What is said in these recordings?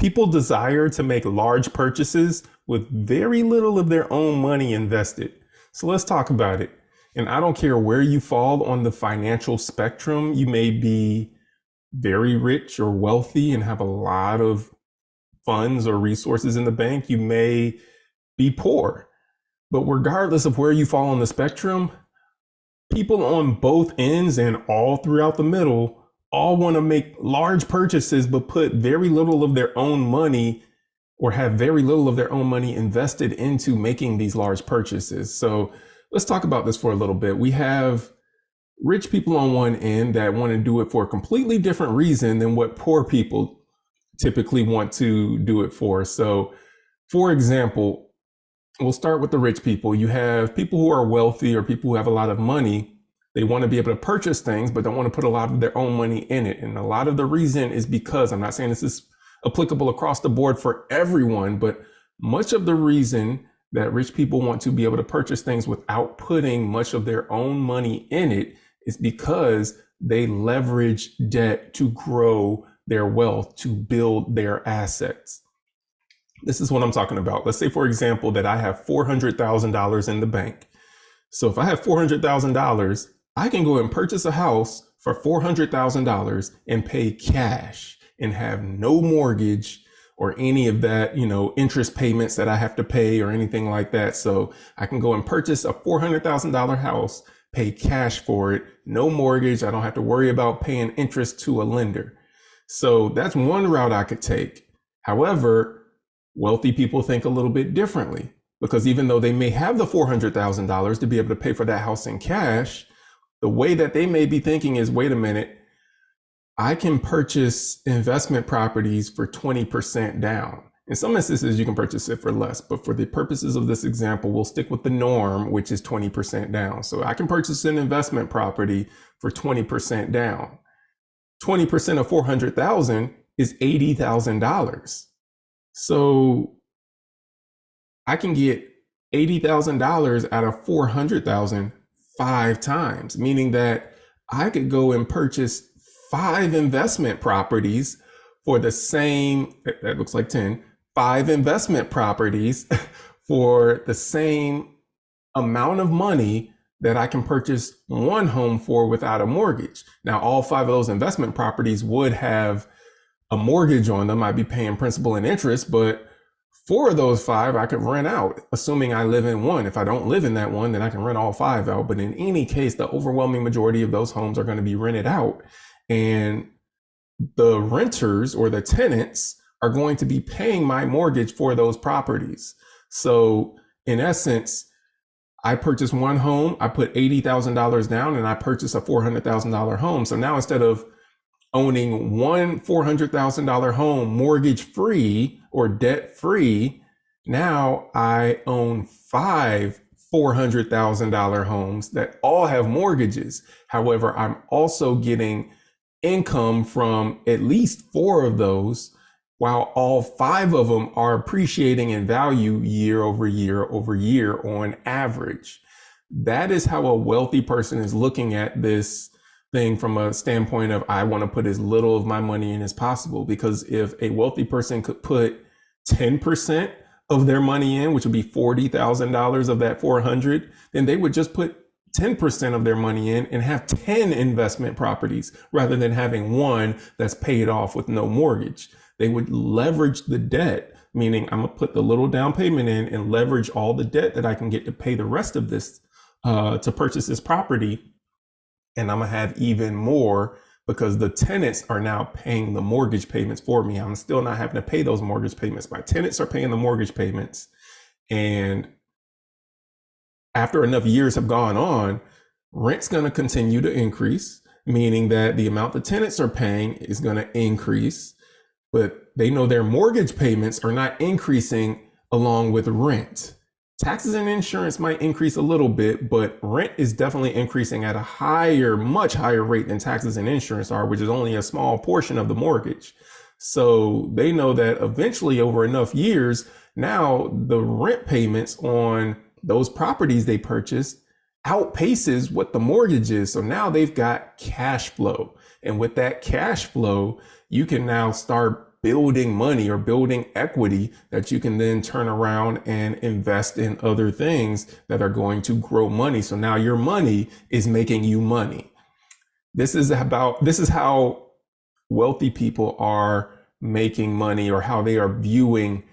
People desire to make large purchases with very little of their own money invested. So let's talk about it. And I don't care where you fall on the financial spectrum. You may be very rich or wealthy and have a lot of funds or resources in the bank. You may be poor. But regardless of where you fall on the spectrum, people on both ends and all throughout the middle all want to make large purchases, but put very little of their own money or have very little of their own money invested into making these large purchases. So let's talk about this for a little bit. We have rich people on one end that want to do it for a completely different reason than what poor people typically want to do it for. So, for example, we'll start with the rich people. You have people who are wealthy or people who have a lot of money. They want to be able to purchase things, but don't want to put a lot of their own money in it. And a lot of the reason is because, I'm not saying this is applicable across the board for everyone, but much of the reason that rich people want to be able to purchase things without putting much of their own money in it is because they leverage debt to grow their wealth, to build their assets. This is what I'm talking about. Let's say, for example, that I have $400,000 in the bank. So if I have $400,000, I can go and purchase a house for $400,000 and pay cash and have no mortgage or any of that, interest payments that I have to pay or anything like that. So I can go and purchase a $400,000 house, pay cash for it, no mortgage. I don't have to worry about paying interest to a lender. So that's one route I could take. However, wealthy people think a little bit differently, because even though they may have the $400,000 to be able to pay for that house in cash, the way that they may be thinking is, wait a minute, I can purchase investment properties for 20% down. In some instances, you can purchase it for less, but for the purposes of this example, we'll stick with the norm, which is 20% down. So I can purchase an investment property for 20% down. 20% of 400,000 is $80,000. So I can get $80,000 out of 400,000 5 times, meaning that I could go and purchase 5 investment properties for the same, that looks like 10, 5 investment properties for the same amount of money that I can purchase one home for without a mortgage. Now, all 5 of those investment properties would have a mortgage on them. I'd be paying principal and interest, but 4 of those 5 I could rent out, assuming I live in one. If I don't live in that one, then I can rent all 5 out. But in any case, the overwhelming majority of those homes are going to be rented out. And the renters or the tenants are going to be paying my mortgage for those properties. So in essence, I purchased one home, I put $80,000 down, and I purchased a $400,000 home. So now instead of owning one $400,000 home mortgage free or debt free, now I own 5 $400,000 homes that all have mortgages. However, I'm also getting income from at least 4 of those, while all 5 of them are appreciating in value year over year over year on average. That is how a wealthy person is looking at this thing, from a standpoint of, I want to put as little of my money in as possible. Because if a wealthy person could put 10% of their money in, which would be $40,000 of that 400, then they would just put 10% of their money in and have 10 investment properties rather than having one that's paid off with no mortgage. They would leverage the debt, meaning I'm gonna put the little down payment in and leverage all the debt that I can get to pay the rest of this, to purchase this property. And I'm gonna have even more because the tenants are now paying the mortgage payments for me. I'm still not having to pay those mortgage payments. My tenants are paying the mortgage payments. And after enough years have gone on, rent's gonna continue to increase, meaning that the amount the tenants are paying is gonna increase, but they know their mortgage payments are not increasing along with rent. Taxes and insurance might increase a little bit, but rent is definitely increasing at a higher, much higher rate than taxes and insurance are, which is only a small portion of the mortgage. So they know that eventually, over enough years, now the rent payments on those properties they purchased outpaces what the mortgage is. So now they've got cash flow. And with that cash flow, you can now start building money or building equity that you can then turn around and invest in other things that are going to grow money. So now your money is making you money. This is how wealthy people are making money, or how they are viewing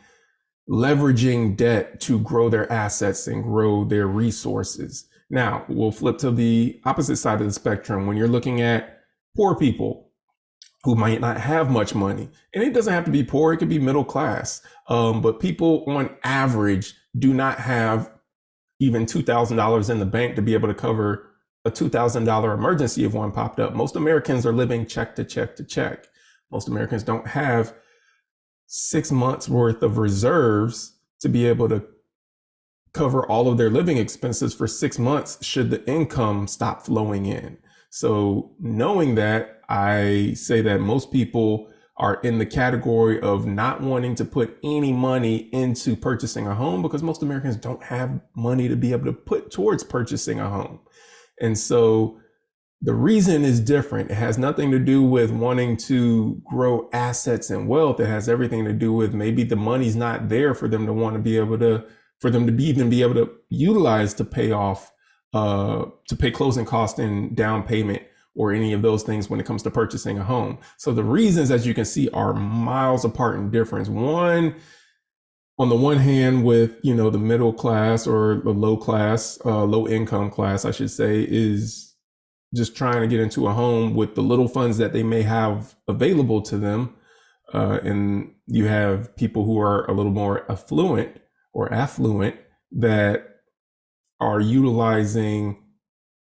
leveraging debt to grow their assets and grow their resources. Now, we'll flip to the opposite side of the spectrum. When you're looking at poor people who might not have much money, and it doesn't have to be poor, it could be middle class, but people on average do not have even $2,000 in the bank to be able to cover a $2,000 emergency if one popped up. Most Americans are living check to check to check. Most Americans don't have 6 months worth of reserves to be able to cover all of their living expenses for 6 months should the income stop flowing in. So knowing that, I say that most people are in the category of not wanting to put any money into purchasing a home, because most Americans don't have money to be able to put towards purchasing a home. And so the reason is different. It has nothing to do with wanting to grow assets and wealth. It has everything to do with maybe the money's not there for them to want to be able to, for them to even be able to utilize to pay off, to pay closing costs and down payment or any of those things when it comes to purchasing a home. So the reasons, as you can see, are miles apart in difference. One, on the one hand, with, the middle class or the low class, low income class, I should say, is just trying to get into a home with the little funds that they may have available to them. And you have people who are a little more affluent that are utilizing,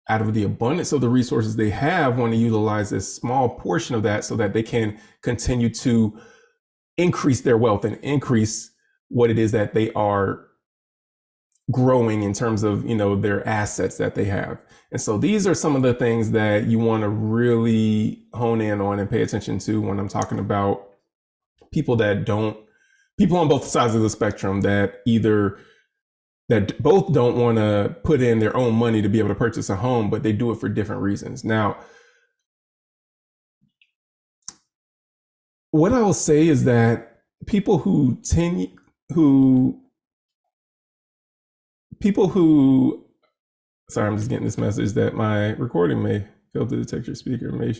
out of the abundance of the resources they have, want to utilize a small portion of that so that they can continue to increase their wealth and increase what it is that they are growing in terms of, their assets that they have. And so these are some of the things that you want to really hone in on and pay attention to when I'm talking about people on both sides of the spectrum that both don't want to put in their own money to be able to purchase a home, but they do it for different reasons. Now, what I will say is that people who sorry, I'm just getting this message that my recording may fail to detect your speaker. May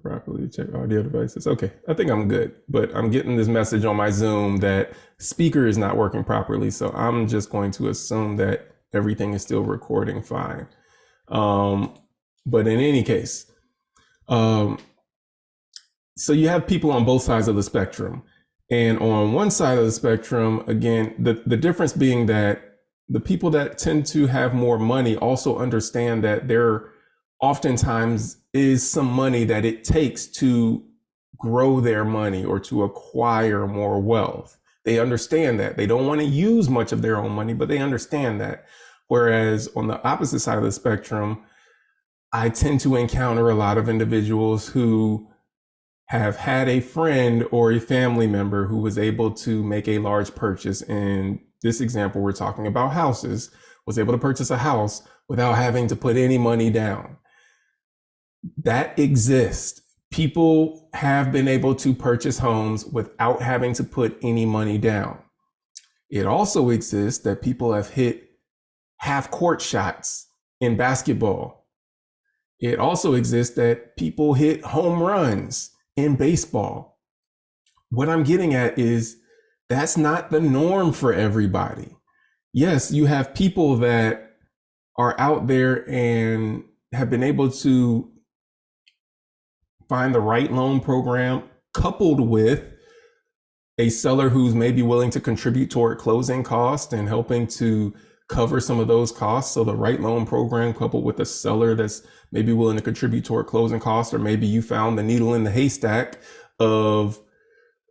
properly check audio devices. Okay, I think I'm good, but I'm getting this message on my Zoom that speaker is not working properly. So I'm just going to assume that everything is still recording fine. But in any case, so you have people on both sides of the spectrum. And on one side of the spectrum, again, the difference being that the people that tend to have more money also understand that there oftentimes is some money that it takes to grow their money or to acquire more wealth. They understand that. They don't want to use much of their own money, but they understand that. Whereas on the opposite side of the spectrum, I tend to encounter a lot of individuals who have had a friend or a family member who was able to make a large purchase. In this example, we're talking about houses, was able to purchase a house without having to put any money down. That exists. People have been able to purchase homes without having to put any money down. It also exists that people have hit half-court shots in basketball. It also exists that people hit home runs in baseball. What I'm getting at is that's not the norm for everybody. Yes, you have people that are out there and have been able to find the right loan program, coupled with a seller who's maybe willing to contribute toward closing costs and helping to cover some of those costs. So the right loan program coupled with a seller that's maybe willing to contribute toward closing costs, or maybe you found the needle in the haystack of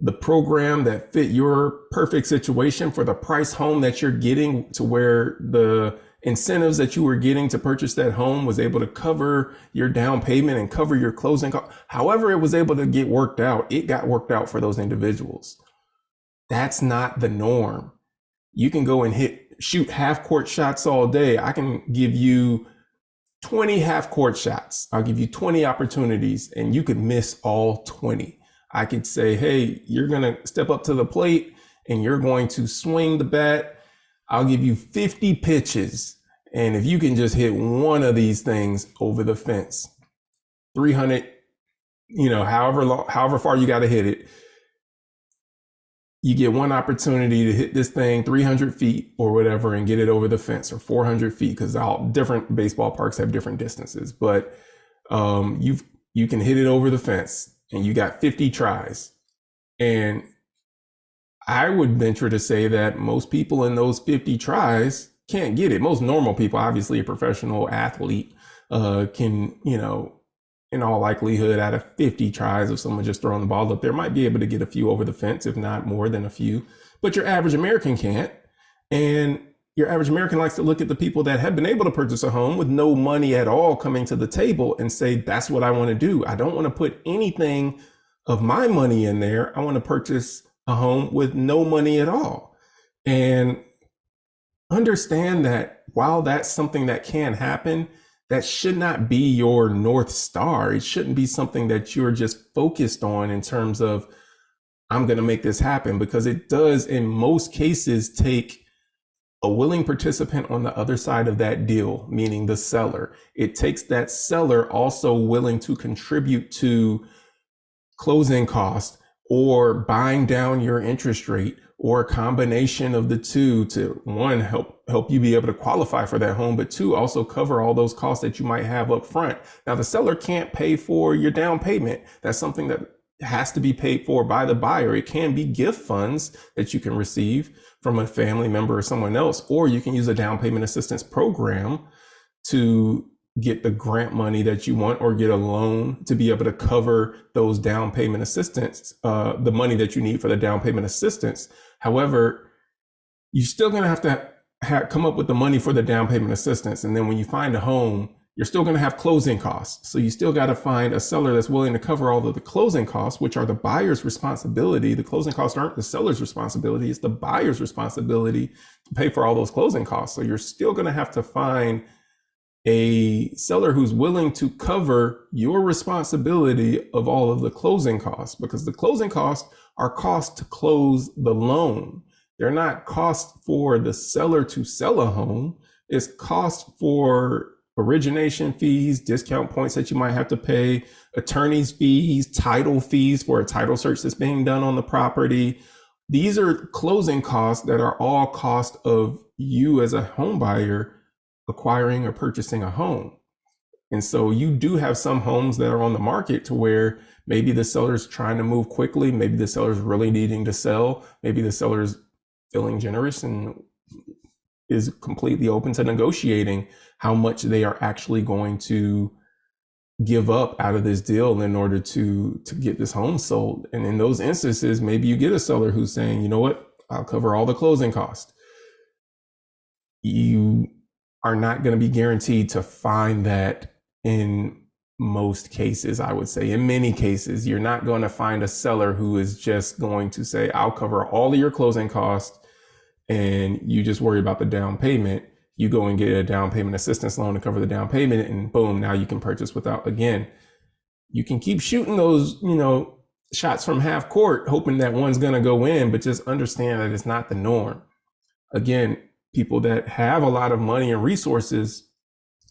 the program that fit your perfect situation for the price home that you're getting, to where the incentives that you were getting to purchase that home was able to cover your down payment and cover your closing costs. However it was able to get worked out, it got worked out for those individuals. That's not the norm. You can go and shoot half-court shots all day. I can give you 20 half-court shots. I'll give you 20 opportunities and you could miss all 20. I could say, hey, you're going to step up to the plate and you're going to swing the bat. I'll give you 50 pitches. And if you can just hit one of these things over the fence, 300, however far you got to hit it, you get one opportunity to hit this thing 300 feet or whatever and get it over the fence, or 400 feet, because all different baseball parks have different distances. But you can hit it over the fence, and you got 50 tries. And I would venture to say that most people in those 50 tries can't get it. Most normal people, obviously a professional athlete, can, in all likelihood, out of 50 tries of someone just throwing the ball up there, might be able to get a few over the fence, if not more than a few. But your average American can't. And your average American likes to look at the people that have been able to purchase a home with no money at all coming to the table and say, that's what I want to do. I don't want to put anything of my money in there. I want to purchase a home with no money at all. And understand that while that's something that can happen, that should not be your North Star. It shouldn't be something that you're just focused on in terms of, I'm going to make this happen, because it does in most cases take a willing participant on the other side of that deal, meaning the seller. It takes that seller also willing to contribute to closing costs, or buying down your interest rate, or a combination of the two, to one, help you be able to qualify for that home, but two, also cover all those costs that you might have up front. Now, the seller can't pay for your down payment. That's something that has to be paid for by the buyer. It can be gift funds that you can receive from a family member or someone else, or you can use a down payment assistance program to get the grant money that you want, or get a loan to be able to cover those down payment assistance, the money that you need for the down payment assistance. However, you're still going to have to come up with the money for the down payment assistance. And then when you find a home, you're still going to have closing costs. So you still got to find a seller that's willing to cover all of the closing costs, which are the buyer's responsibility. The closing costs aren't the seller's responsibility. It's the buyer's responsibility to pay for all those closing costs. So you're still going to have to find a seller who's willing to cover your responsibility of all of the closing costs, because the closing costs are costs to close the loan. They're not costs for the seller to sell a home. It's cost for origination fees, discount points that you might have to pay, attorney's fees, title fees for a title search that's being done on the property. These are closing costs that are all cost of you as a home buyer acquiring or purchasing a home. And so you do have some homes that are on the market to where maybe the seller's trying to move quickly, maybe the seller's really needing to sell, maybe the seller's feeling generous and is completely open to negotiating how much they are actually going to give up out of this deal in order to get this home sold. And in those instances, maybe you get a seller who's saying, you know what, I'll cover all the closing costs. You are not going to be guaranteed to find that in most cases. I would say in many cases, you're not going to find a seller who is just going to say, I'll cover all of your closing costs and you just worry about the down payment. You go and get a down payment assistance loan to cover the down payment, and boom, now you can purchase without. Again, you can keep shooting those, shots from half court, hoping that one's going to go in, but just understand that it's not the norm. Again, people that have a lot of money and resources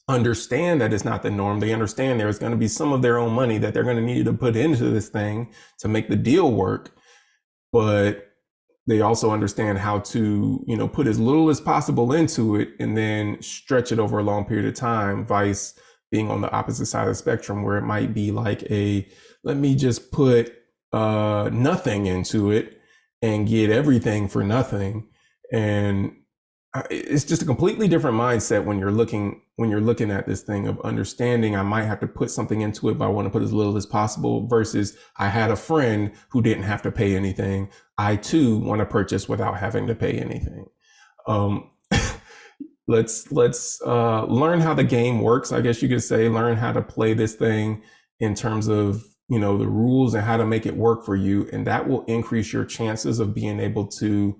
understand that it's not the norm. They understand there's going to be some of their own money that they're going to need to put into this thing to make the deal work. But they also understand how to, put as little as possible into it and then stretch it over a long period of time, vice being on the opposite side of the spectrum, where it might be like let me just put nothing into it and get everything for nothing. And it's just a completely different mindset when you're looking at this thing of understanding I might have to put something into it, but I want to put as little as possible, versus I had a friend who didn't have to pay anything. I too want to purchase without having to pay anything. Let's learn how the game works. I guess you could say, learn how to play this thing in terms of, the rules and how to make it work for you. And that will increase your chances of being able to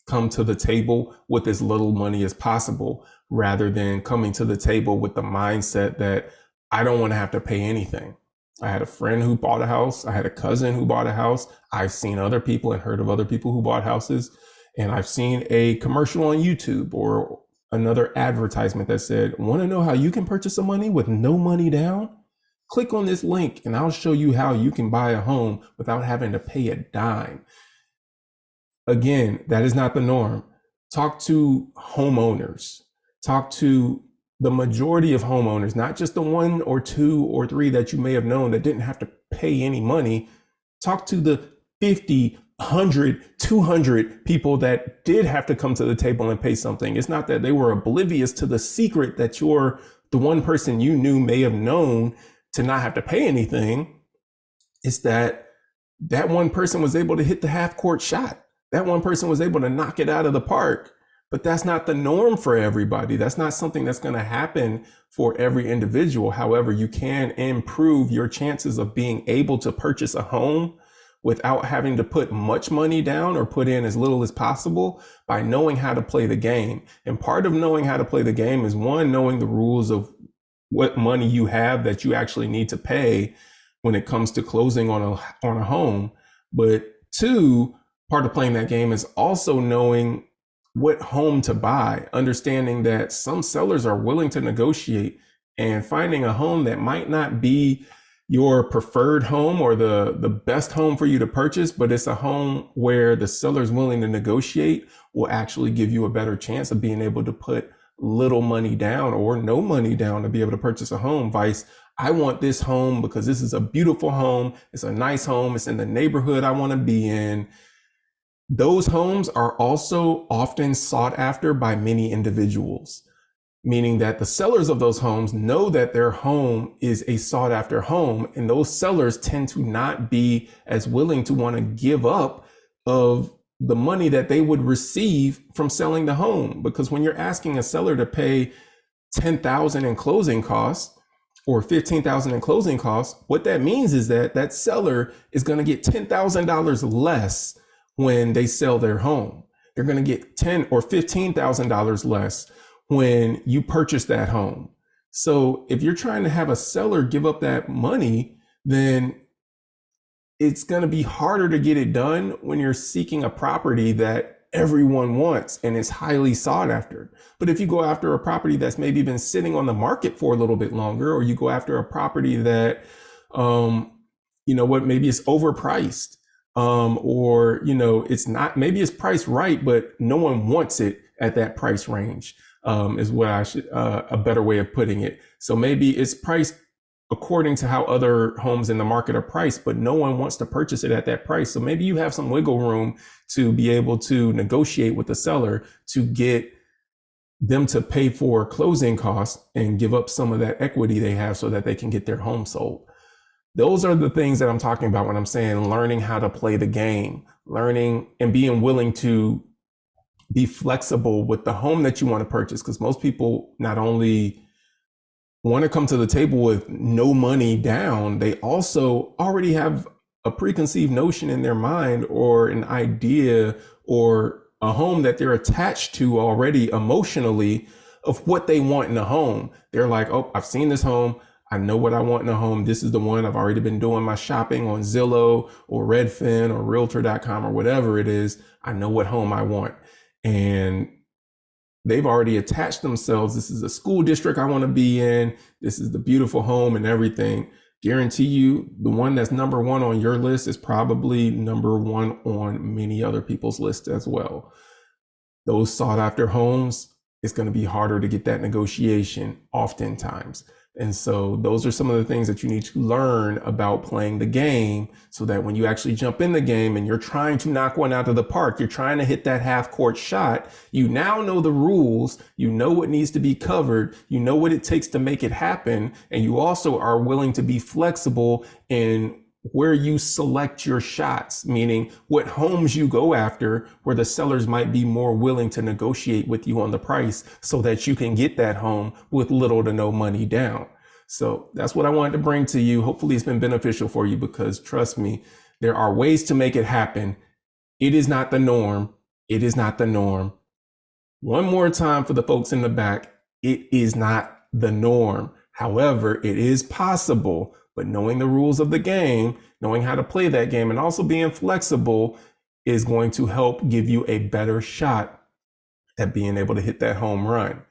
come to the table with as little money as possible, rather than coming to the table with the mindset that I don't want to have to pay anything. I had a friend who bought a house. I had a cousin who bought a house. I've seen other people and heard of other people who bought houses. And I've seen a commercial on YouTube or another advertisement that said, want to know how you can purchase some money with no money down? Click on this link and I'll show you how you can buy a home without having to pay a dime. Again, that is not the norm. Talk to homeowners. Talk to the majority of homeowners, not just the one or two or three that you may have known that didn't have to pay any money. Talk to the 50, 100, 200 people that did have to come to the table and pay something. It's not that they were oblivious to the secret that the one person you knew may have known to not have to pay anything. It's that one person was able to hit the half court shot. That one person was able to knock it out of the park. But that's not the norm for everybody. That's not something that's going to happen for every individual. However, you can improve your chances of being able to purchase a home without having to put much money down or put in as little as possible by knowing how to play the game. And part of knowing how to play the game is, one, knowing the rules of what money you have that you actually need to pay when it comes to closing on a home. But two, part of playing that game is also knowing what home to buy, understanding that some sellers are willing to negotiate, and finding a home that might not be your preferred home or the best home for you to purchase, but it's a home where the seller's willing to negotiate will actually give you a better chance of being able to put little money down or no money down to be able to purchase a home. Vice, I want this home because this is a beautiful home. It's a nice home. It's in the neighborhood I want to be in. Those homes are also often sought after by many individuals, meaning that the sellers of those homes know that their home is a sought after home, and those sellers tend to not be as willing to want to give up of the money that they would receive from selling the home. Because when you're asking a seller to pay $10,000 in closing costs or $15,000 in closing costs, what that means is that that seller is going to get $10,000 less when they sell their home. They're going to get $10,000 or $15,000 less when you purchase that home. So if you're trying to have a seller give up that money, then it's going to be harder to get it done when you're seeking a property that everyone wants and is highly sought after. But if you go after a property that's maybe been sitting on the market for a little bit longer, or you go after a property that, maybe it's overpriced, or, it's not, maybe it's priced right, but no one wants it at that price range, is what a better way of putting it. So maybe it's priced according to how other homes in the market are priced, but no one wants to purchase it at that price. So maybe you have some wiggle room to be able to negotiate with the seller to get them to pay for closing costs and give up some of that equity they have so that they can get their home sold. Those are the things that I'm talking about when I'm saying learning how to play the game, learning and being willing to be flexible with the home that you want to purchase. Because most people not only want to come to the table with no money down, they also already have a preconceived notion in their mind or an idea or a home that they're attached to already emotionally of what they want in a home. They're like, oh, I've seen this home. I know what I want in a home. This is the one. I've already been doing my shopping on Zillow or Redfin or Realtor.com or whatever it is. I know what home I want. And they've already attached themselves. This is a school district I want to be in. This is the beautiful home and everything. Guarantee you the one that's number one on your list is probably number one on many other people's list as well. Those sought after homes, it's going to be harder to get that negotiation oftentimes. And so those are some of the things that you need to learn about playing the game so that when you actually jump in the game and you're trying to knock one out of the park, you're trying to hit that half court shot, you now know the rules, you know what needs to be covered, you know what it takes to make it happen, and you also are willing to be flexible in where you select your shots, meaning what homes you go after where the sellers might be more willing to negotiate with you on the price so that you can get that home with little to no money down. So that's what I wanted to bring to you. Hopefully it's been beneficial for you because trust me, there are ways to make it happen. It is not the norm. It is not the norm. One more time for the folks in the back. It is not the norm. However, it is possible, but knowing the rules of the game, knowing how to play that game, and also being flexible is going to help give you a better shot at being able to hit that home run.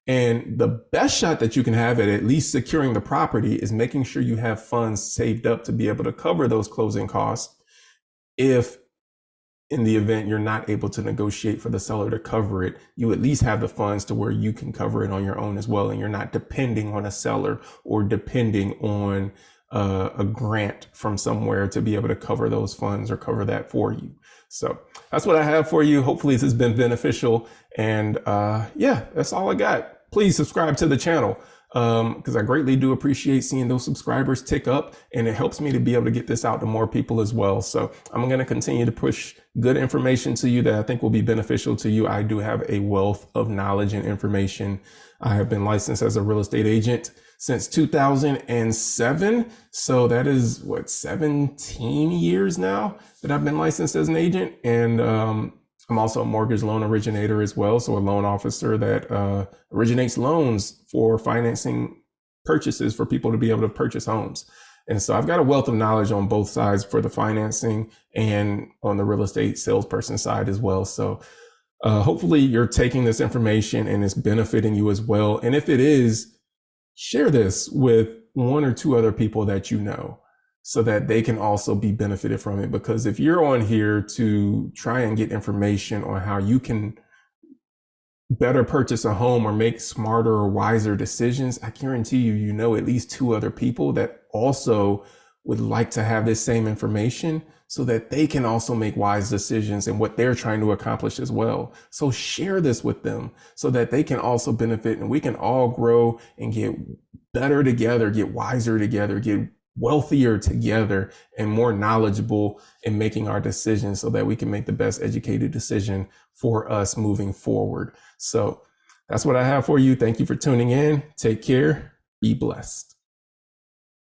And the best shot that you can have at least securing the property is making sure you have funds saved up to be able to cover those closing costs if in the event you're not able to negotiate for the seller to cover it, you at least have the funds to where you can cover it on your own as well. And you're not depending on a seller or depending on a grant from somewhere to be able to cover those funds or cover that for you. So that's what I have for you. Hopefully this has been beneficial. And yeah, that's all I got. Please subscribe to the channel, because I greatly do appreciate seeing those subscribers tick up, and it helps me to be able to get this out to more people as well. So I'm going to continue to push good information to you that I think will be beneficial to you. I do have a wealth of knowledge and information. I have been licensed as a real estate agent since 2007. So that is what, 17 years now that I've been licensed as an agent. And I'm also a mortgage loan originator as well. So a loan officer that originates loans for financing purchases for people to be able to purchase homes. And so I've got a wealth of knowledge on both sides for the financing and on the real estate salesperson side as well. So hopefully you're taking this information and it's benefiting you as well. And if it is, share this with one or two other people that you know, so that they can also be benefited from it. Because if you're on here to try and get information on how you can better purchase a home or make smarter or wiser decisions, I guarantee you, you know at least two other people that also would like to have this same information so that they can also make wise decisions in what they're trying to accomplish as well. So share this with them so that they can also benefit, and we can all grow and get better together, get wiser together, get wealthier together, and more knowledgeable in making our decisions so that we can make the best educated decision for us moving forward. So that's what I have for you. Thank you for tuning in. Take care. Be blessed.